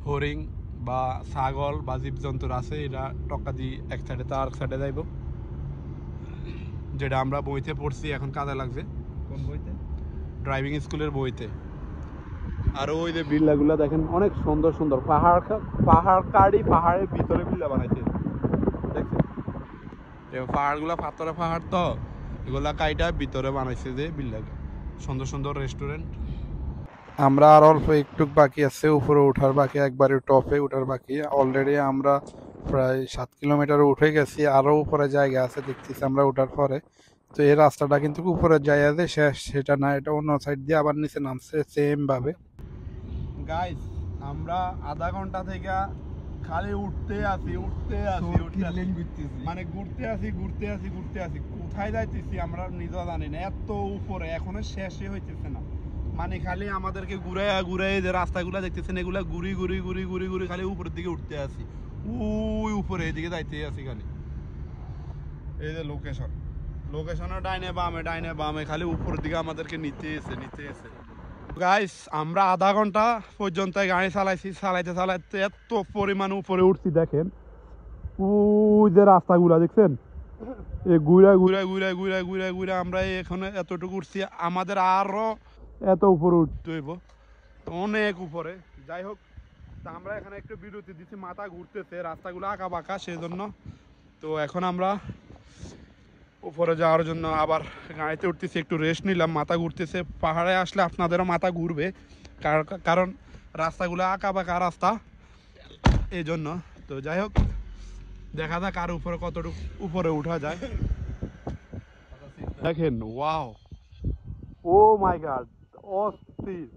হরিং বা ছাগল বা জীবজন্তুর আছে, এটা টক্কা দিয়ে এক সাইডে তো আরেক সাইডে যাইব, যেটা আমরা বইতে পড়ছি, এখন কাজে লাগছে। কোন বইতে? ড্রাইভিং স্কুলের বইতে। আর ওই যে বিল্লাগুলো দেখেন অনেক সুন্দর সুন্দর, পাহাড় কাটি পাহাড়ের ভিতরে বিল্লা বানাইছে, দেখছেন? পাহাড়গুলো পাথরের পাহাড় তো, এগুলা কাইটা ভিতরে বানাইছে যে বিল্লাকে। সুন্দর সুন্দর রেস্টুরেন্ট। আমরা আর অল্প একটু বাকি আছে, উপরে ওঠার বাকি, একবারে টপে ওঠার বাকি। অলরেডি আমরা প্রায় 7 কিলোমিটার উঠে গেছি, আরো উপরে জায়গা আছে দেখতেছি আমরা ওঠার পরে। তো এই রাস্তাটা কিন্তু উপরের জায়গা যে শেষ সেটা না, এটা অন্য সাইড দিয়ে আবার নিচে নামছে সেম ভাবে। গাইস, আমরা আধা ঘন্টা থেকে খালি উঠতে আসি মানে ঘুরতে আসি, কোথায় যাইতেছি আমরা নিজেও জানি না, এত উপরে এখনো শেষই হইতেছে না। মানে খালি আমাদেরকে ঘুরাই যে রাস্তাগুলো দেখতেছেন, এগুলা ঘুরি খালি উপরের দিকে উঠতে আসি, ওই উপরে এদিকে যাইতে আসি খালি। এই যে লোকেশনের ডাইনে বামে খালি উপরের দিকে আমাদেরকে নিতে এসে। গাইস, আমরা আধা ঘন্টা পর্যন্ত গাড়ি চালাইতে এত পরিমাণ উপরে উঠছি, দেখেন ওই যে রাস্তাগুলা দেখছেন, এই ঘুরা আমরা এখানে এতটুকু উঠছি, আমাদের আরো এত উপরে উঠতে হইব, অনেক উপরে। যাই হোক, তা আমরা এখানে একটু বিরতি দিচ্ছি, মাথা ঘুরতেছে, রাস্তাগুলো আঁকা বাঁকা, সেই জন্য। তো এখন আমরা উপরে যাওয়ার জন্য আবার গাড়িতে উঠতেছি, একটু রেস্ট নিলাম, মাথা ঘুরতেছে। পাহাড়ে আসলে আপনাদেরও মাথা ঘুরবে, কারণ রাস্তাগুলো আঁকা বাঁকা রাস্তা, এই জন্য। তো যাই হোক, দেখা যাক আর উপরে কতটুকু উপরে উঠা যায়। দেখেন, ওয়াও, ও মাই গড, অস্থির।